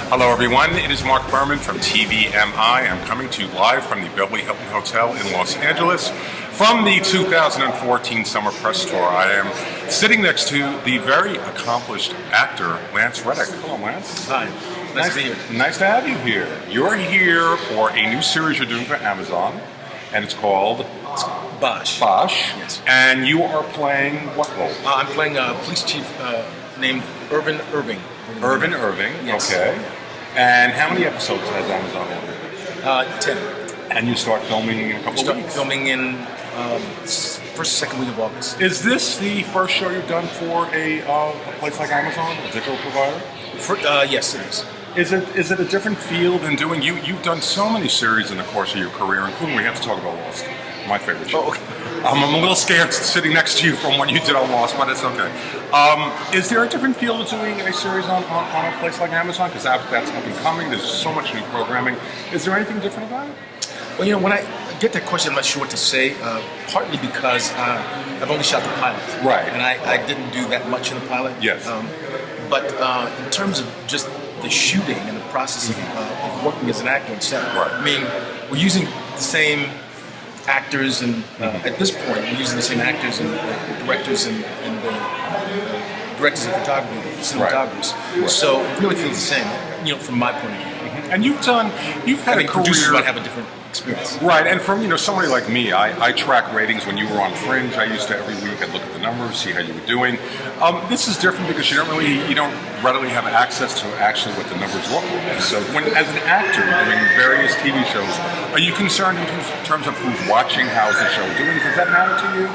Hello everyone, it is Mark Berman from TVMI. I'm coming to you live from the Beverly Hilton Hotel in Los Angeles from the 2014 Summer Press Tour. I am sitting next to the very accomplished actor, Lance Reddick. Hello, Lance. Hi. Nice to be here. Nice to have you here. You're here for a new series you're doing for Amazon, and it's called Bosch. Bosch. Yes. And you are playing what role? I'm playing a police chief named Irvin Irving. Irvin Irving, yes. Okay. And how many episodes has Amazon ordered? 10. And you start filming in a couple of weeks? Filming in first, second week of August. Is this the first show you've done for a place like Amazon, a digital provider? Yes, it is. Is it a different feel than doing, you've done so many series in the course of your career, including we have to talk about Lost, my favorite show. Oh, okay. I'm a little scared sitting next to you from what you did on Lost, but it's okay. Is there a different feel to doing a series on a place like Amazon? Because that's up and coming, there's so much new programming. Is there anything different about it? Well, when I get that question, I'm not sure what to say, partly because I've only shot the pilot. Right. And I didn't do that much in the pilot. Yes. But in terms of just the shooting and the process of working as an actor on set, right. I mean, we're using the same actors, and at this point, we're using the same actors and directors and directors of photography, cinematographers. Right. So it really feels the same, from my point of view. And you've had a career. Producers might have a different experience. Right, and from somebody like me, I track ratings when you were on Fringe. I used to every week I'd look at the numbers, see how you were doing. This is different because you don't readily have access to actually what the numbers look like. So as an actor doing various TV shows, are you concerned in terms of who's watching, how's the show doing? Does that matter to you?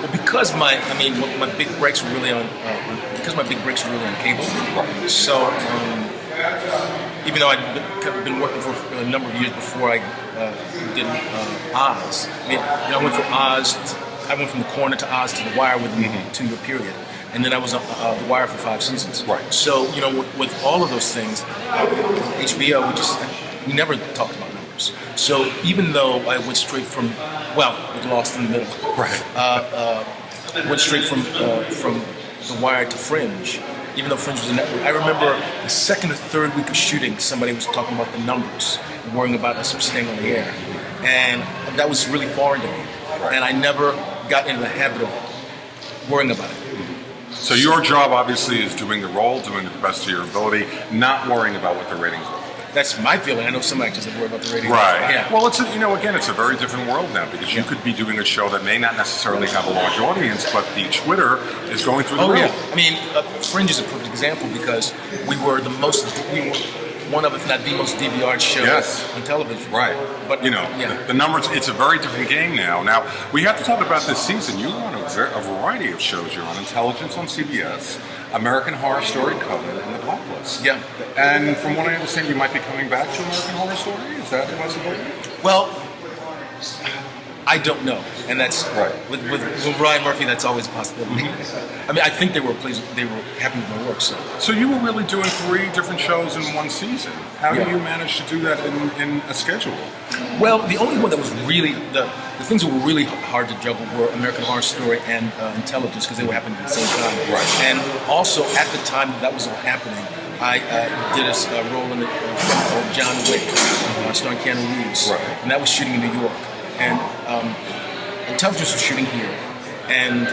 Well, because my big breaks were really on cable. Right. So even though I'd been working for a number of years before I did Oz, I went from Oz. I went from The Corner to Oz to The Wire within a 2-year period, and then I was on The Wire for 5 seasons. Right. So with all of those things, HBO we never talked about numbers. So even though I went straight from with Lost in the middle, right, went straight from The Wire to Fringe. Even though Fringe was a network, I remember the second or third week of shooting, somebody was talking about the numbers and worrying about us staying on the air, and that was really foreign to me. Right. And I never got into the habit of worrying about it. So your job obviously is doing the role, doing it the best of your ability, not worrying about what the ratings are. That's my feeling. I know some actors that worry about the ratings. Right. Yeah. Well, it's a very different world now because you could be doing a show that may not necessarily have a large audience, but the Twitter is going through the roof. Yeah. I mean, Fringe is a perfect example because we were one of, if not the most DVR'd show on television. Right. But the numbers, it's a very different game now. Now, we have to talk about this season. You're on a variety of shows. You're on Intelligence on CBS, American Horror Story Coven, and The Blacklist. Yeah. And from what I understand, you might be coming back to American Horror Story? Is that a possibility? Well, I don't know, and that's right. With Ryan Murphy, that's always a possibility. I mean, I think they were pleased. They were happy with my work. So you were really doing 3 different shows in one season. How do you manage to do that in a schedule? Well, the only one that was really the things that were really hard to juggle were American Horror Story and Intelligence because they were happening at the same time. Right. And also at the time that was all happening, I did a role in a film called John Wick, starring Keanu Reeves, right. And that was shooting in New York. And Intelligence was shooting here, and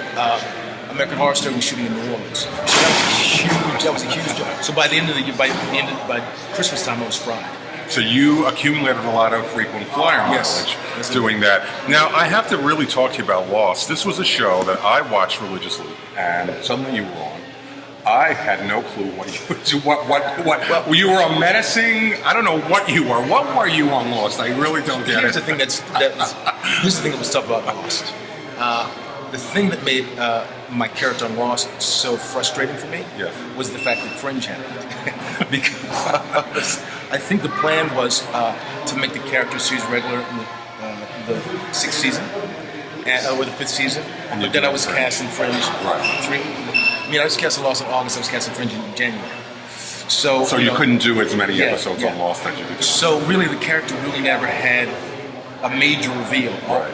American Horror Story was shooting in New Orleans. So that was a huge job. So by the end of the year, by Christmas time, I was fried. So you accumulated a lot of frequent flyer mileage doing that. Now I have to really talk to you about Lost. This was a show that I watched religiously, and something you were on. I had no clue what you would do. What you were a menacing. I don't know what you were. What were you on Lost? I really don't get Here's it. Here's the thing that was tough about Lost. The thing that made my character on Lost so frustrating for me was the fact that Fringe happened. Because I think the plan was to make the character series regular in the 6th season or the 5th season. But then I was cast in Fringe. Right. I was cast in Lost in August. I was cast in Fringe in January. So you couldn't do as many episodes on Lost as you did. So really, the character really never had a major reveal. Right.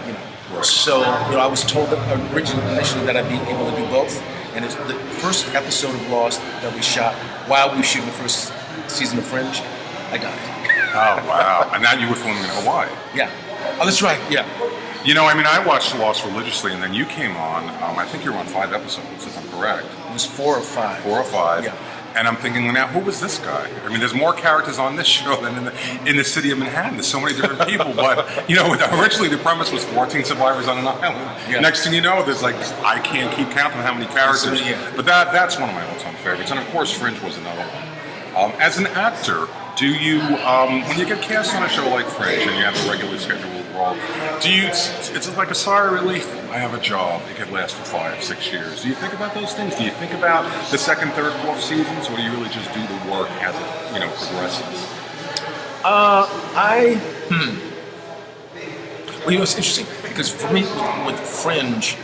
Right. So I was told that initially that I'd be able to do both. And it's the first episode of Lost that we shot while we were shooting the first season of Fringe I died. Oh, wow. And now you were filming in Hawaii. Yeah. Oh, that's right. Yeah. You know, I mean, I watched Lost religiously, and then you came on. I think you were on 5 episodes, if I'm correct. It was 4 or 5. 4 or 5. Yeah. And I'm thinking, now, who was this guy? I mean, there's more characters on this show than in the city of Manhattan. There's so many different people. But, you know, originally the premise was 14 survivors on an island. Yeah. Next thing you know, there's like, I can't keep counting how many characters. But that's one of my all-time favorites. And, of course, Fringe was another one. As an actor, do you, when you get cast on a show like Fringe and you have a regular scheduled role, it's like a sigh of relief? I have a job. It could last for 5, 6 years. Do you think about those things? Do you think about the 2nd, 3rd, 4th seasons, or do you really just do the work as it, progresses? Well, you know, it's interesting because for me with Fringe,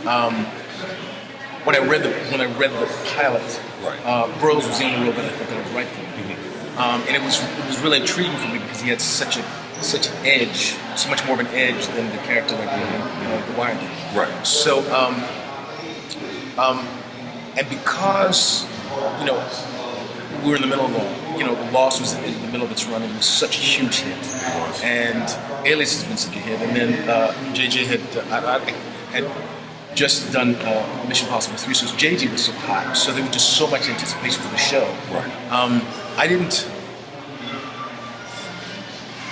when I read the pilot, right. Burroughs was the only role that I thought that was right for me. Mm-hmm. And it was really intriguing for me because he had such an edge, so much more of an edge than the character like The Wire did. Right. So, and because we were in the middle of Lost was in the middle of its run. It was such a huge hit, and Alias has been such a hit. And then JJ had just done Mission Impossible 3, so JJ was so hot. So there was just so much anticipation for the show. Right.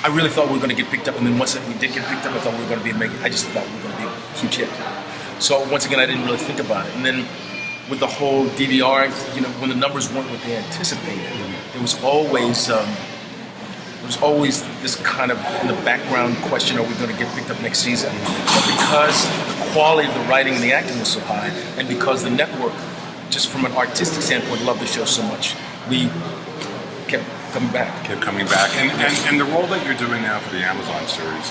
I really thought we were going to get picked up, and then once we did get picked up, I thought we were going to be I just thought we were going to be a huge hit. So once again, I didn't really think about it. And then with the whole DVR, when the numbers weren't what they anticipated, there was always this kind of in the background question: are we going to get picked up next season? But because the quality of the writing and the acting was so high, and because the network, just from an artistic standpoint, loved the show so much, we kept coming back. And the role that you're doing now for the Amazon series,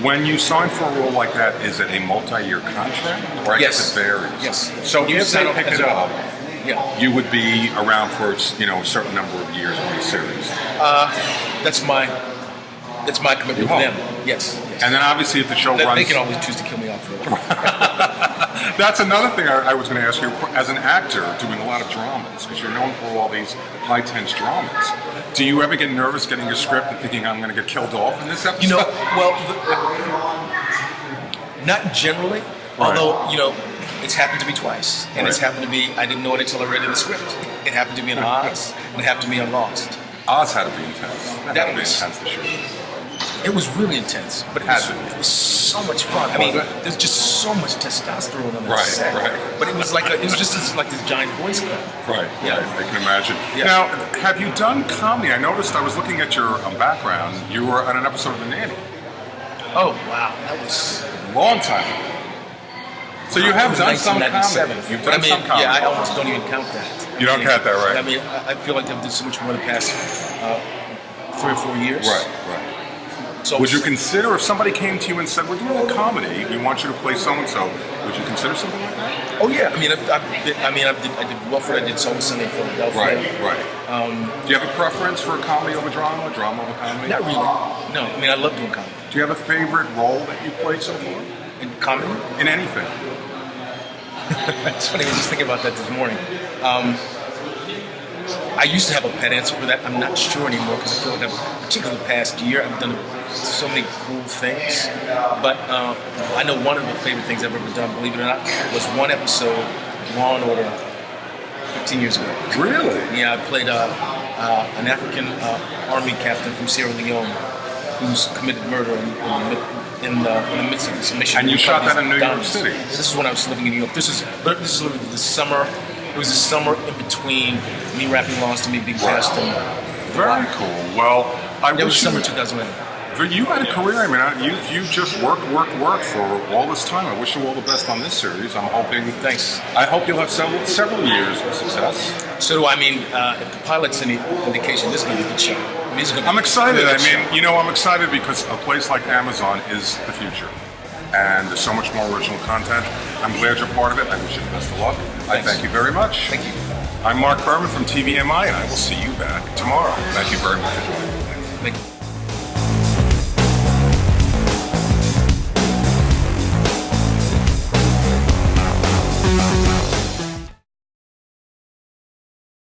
when you sign for a role like that, is it a multi-year contract? Or I guess it varies. Yes. So if they pick it up, you would be around for a certain number of years on the series. That's my commitment to them. Yes. And then obviously if the show runs... They can always choose to kill me off for a while. That's another thing I was going to ask you. As an actor doing a lot of dramas, because you're known for all these high-tense dramas, do you ever get nervous getting a script and thinking, I'm going to get killed off in this episode? Not generally. Right. Although, it's happened to me twice. And it's happened to me, I didn't know it until I read in the script. It happened to me in Oz, and it happened to me on Lost. Oz had to be intense. That had to be intense to shoot. It was really intense, but it was so much fun. I mean, there's just so much testosterone on that set. Right. But it was just like this giant Boy Scout. Right. I can imagine. Yeah. Now, have you done comedy? I noticed, I was looking at your background, you were on an episode of The Nanny. Oh, wow. That was a long time ago. So you have done some comedy. You've done some comedy. Yeah, I almost don't even count that. You don't count that, right? I mean, I feel like I've done so much more in the past 3 or 4 years. Right. So would you consider, if somebody came to you and said, we're doing a comedy, we want you to play so-and-so, would you consider something like that? Oh, yeah. I did Wilfred, I did Always Sunny in Philadelphia. Right. Do you have a preference for comedy over drama over comedy? Not really. No. I mean, I love doing comedy. Do you have a favorite role that you've played so far? In comedy? In anything. It's funny, I was just thinking about that this morning. I used to have a pet answer for that. I'm not sure anymore because I feel like particularly the past year, I've done so many cool things. But I know one of the favorite things I've ever done, believe it or not, was one episode of Law and Order 15 years ago. Really? Yeah, I played an African army captain from Sierra Leone who's committed murder in the midst of this mission. And you shot that in New York City? This is when I was living in New York. This is literally the summer. It was the summer in between me rapping Lost and me being cast in. Very cool. Well, it was summer 2008. You had a career. I mean, you just worked for all this time. I wish you all the best on this series. I'm hoping. Thanks. I hope you'll have several years of success. So do I. Mean, if the pilot's any indication, this is going to be a good show. I'm excited. I'm excited because a place like Amazon is the future. And there's so much more original content. I'm glad you're part of it. I wish you the best of luck. Thanks. I thank you very much. Thank you. I'm Mark Berman from TVMI, and I will see you back tomorrow. Thank you very much for joining me. Thank you.